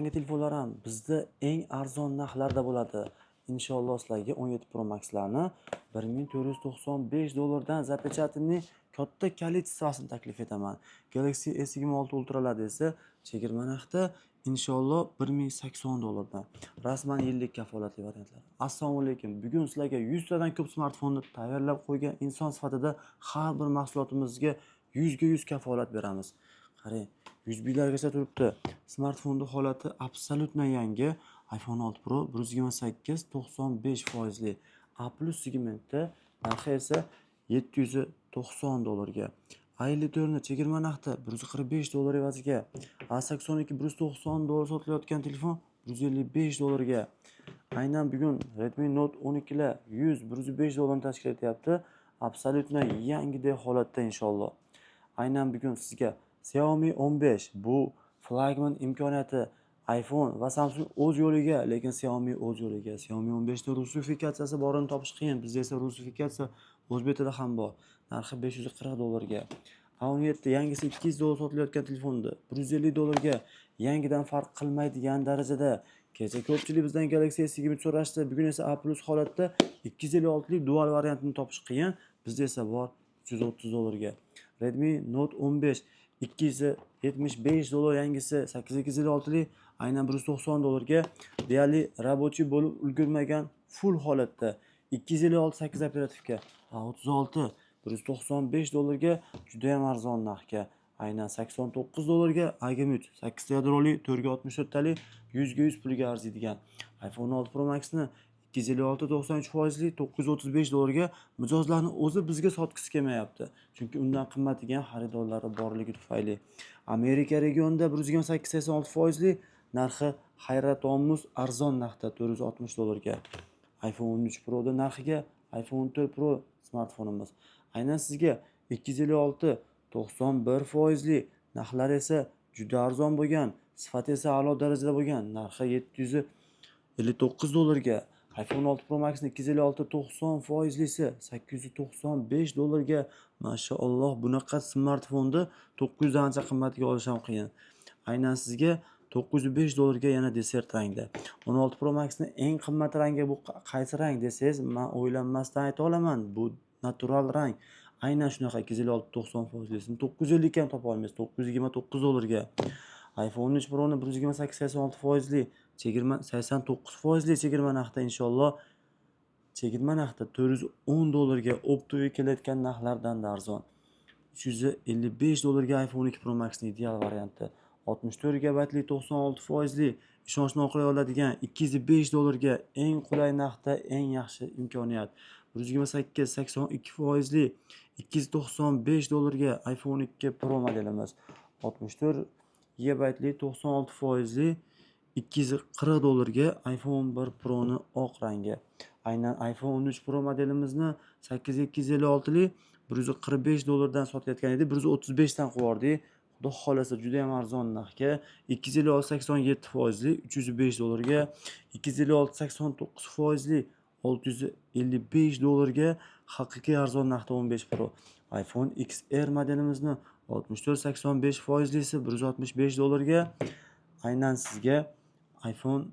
Yangi telefonlar ham bizda eng arzon narxlarda bo'ladi. Inshaalloh sizlarga 17 Pro Max'larni 1495 dollardan zapечатанный katta kolleksiyasini taklif etaman. Galaxy S26 Ultra'larda esa chegirma narxda inshaalloh 1080 dollardan. Rasman yillik kafolatli variantlar. Assalomu alaykum. Bugun sizlarga 100 tadan ko'p smartfonni tayyorlab qo'ygan inson sifatida har bir mahsulotimizga 100 ga 100 kafolat beramiz. Qarang, 100 biylargacha turibdi. Smartfonning holati absolyutno yangi. iPhone 6 Pro 128 95%li A+ segmentda, narxi esa 790 dollarga. A54 chegirma narxda 145 dollar evaziga. A82 190 dollar sotilayotgan telefon 155 dollarga. Aynan bugun Redmi Note 12 lar 105 dollarni tashkil etyapti. Absolyutno yangidek holatda inshaalloh. Aynan bugun sizga Xiaomi 15 bu flagman imkoniyati. iPhone va Samsung o'z yo'liga, lekin Xiaomi o'z yo'liga. Xiaomi 15 da rusifikatsiyasi borini topish qiyin. Bizda esa rusifikatsiya o'zbek tilida ham bor. Narxi 540 dollarga. A17 yangisi 200 dollar sotilayotgan telefonda 150 dollarga. Yangidan farq qilmaydigan darajada. Kecha ko'pchilik bizdan Galaxy S20 so'rashdi. Bugun esa A+ holatda 256 lik dual variantini topish qiyin. Bizda esa bor 330 dollarga. Redmi Note 15 275 dollar yangisi 8256 lik aynan 190 dollarga. Deyarli rabochiy bo'lib ulgurmagan full holatda 256 8 operativga. A36 195 dollarga juda ham arzon narxga. Aynan 89 dollarga A23 8 yadroli 464 talik 100 ga 100 pulga arziydigan iPhone 6 Pro Max'ni 256 93%li 935 dollarga mijozlarni o'zi bizga sotgisi kelmayapti. Chunki undan qimmatligan xaridorlari borligi tufayli. Amerika regionida 128 86%li narxi hayratomuz arzon narxda 460 dollarga. iPhone 13 Pro da narxiga iPhone 14 Pro smartfonimiz. Aynan sizga 256 91%li narxlar esa juda arzon bo'lgan, sifati esa a'lo darajada bo'lgan. Narxi 759 dollarga. iPhone 6 Pro Max'ni 256 90%lisi 895 dollarga. Mashaalloh, bunaqa smartfonni 900 dan ancha qimmatga olish ham qiyin. Aynan sizga 905 dollarga yana desert rangda. 16 Pro Max'ni eng qimmat rangi bu qaysi rang desangiz, men o'ylanmasdan ayta olaman. Bu natural rang. Aynan shunaqa 256 90%lisini 950 ga ham topa olmaysiz. 929 dollarga. iPhone 13 Pro ni 128 86%li chegirma 89%li chegirma narxda inshaalloh. Chegirma narxda 410 dollarga optoga kelayotgan narxlardan arzon. 355 dollarga iPhone 2 Pro Max ni ideal varianti. 64 GB 96%li ishonchni oqlay oladigan 205 dollarga eng qulay narxda eng yaxshi imkoniyat. 128 82%li 295 dollarga iPhone 2 Pro modelimiz. 64 GB 96%li 240 dollarga iPhone 1 Pro ni oq rangi. Aynan iPhone 13 Pro modelimizni 8256 li 145 dollardan sotayotgan edi. 135 dan qo'yardik. Xudo xolasa juda ham arzon narxga. 256 87%li 305 dollarga, 256 89%li 655 dollarga haqiqiy arzon narxda 15 Pro. iPhone XR modelimizni 64 85%lisi 165 dollarga. Aynan sizga iPhone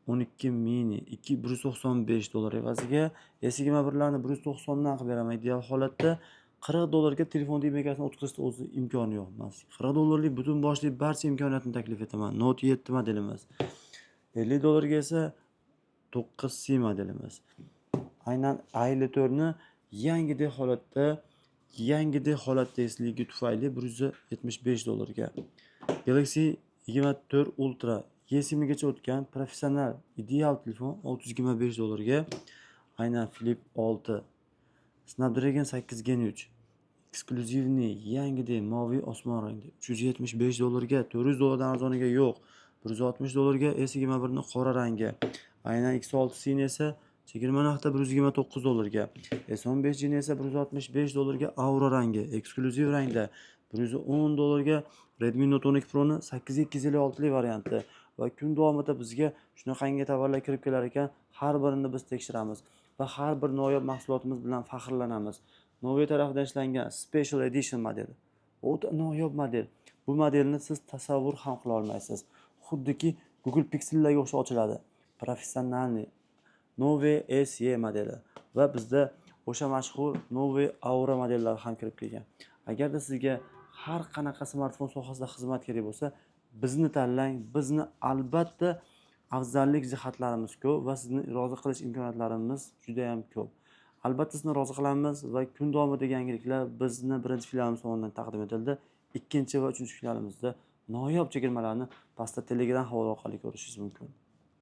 12 mini 195 dollar evaziga S21 larni 190 dan qilib beraman ideal holatda. 40 dollarga telefon demakasini o'tkazishda o'zi imkoni yo'q emas. 40 dollarlik butun boshli barcha imkoniyatni taklif etaman. Note 7 modelimiz. 50 dollarga esa 9C modelimiz. Aynan A54 ni yangidek holatda esligi tufayli 175 dollarga. Galaxy 24 Ultra Y-SIM gacha o'tgan professional ideal telefon 625 dollarga. Aynan Flip 6 Snapdragon 8 Gen 3 eksklyuzivniy yangidek moviy osmon rangda 375 dollarga. 400 dollardan arzoniga yo'q. 160 dollarga S21 ni qora rangi. Aynan X6C ni esa chegirma narxda 129 dollarga. S15 ni esa 165 dollarga aura rangi, eksklyuziv rangda. 110 dollarga Redmi Note 12 Pro ni 8256 lik varianti. Va kun davomida bizga shunaqangi tovarlar kirib kelar ekan, har birini biz tekshiramiz va har bir noyob mahsulotimiz bilan faxrlanamiz. Noviy tarafdan ishlangan Special Edition modeli. O'ta noyob model. Bu modelni siz tasavvur ham qila olmaysiz. Xuddiki Google Pixel'larga o'xshab ochiladi. Professionalniy Nove SE modeli va bizda o'sha mashhur Nove Aura modellari ham kirib kelgan. Agarda sizga har qanaqa smartfon sohasida xizmat kerak bo'lsa, bizni tanlang. Bizni albatta afzallik jihatlarimiz ko'p va sizni rozi qilish imkoniyatlarimiz juda ham ko'p. Albatta sizni rozi qilamiz va kun davomidagi yangiliklar bizni birinchi filialimiz tomonidan taqdim etildi. Ikkinchi va uchinchi filialimizda noyob chegirmalarni pastda Telegram havoli orqali ko'rishingiz mumkin.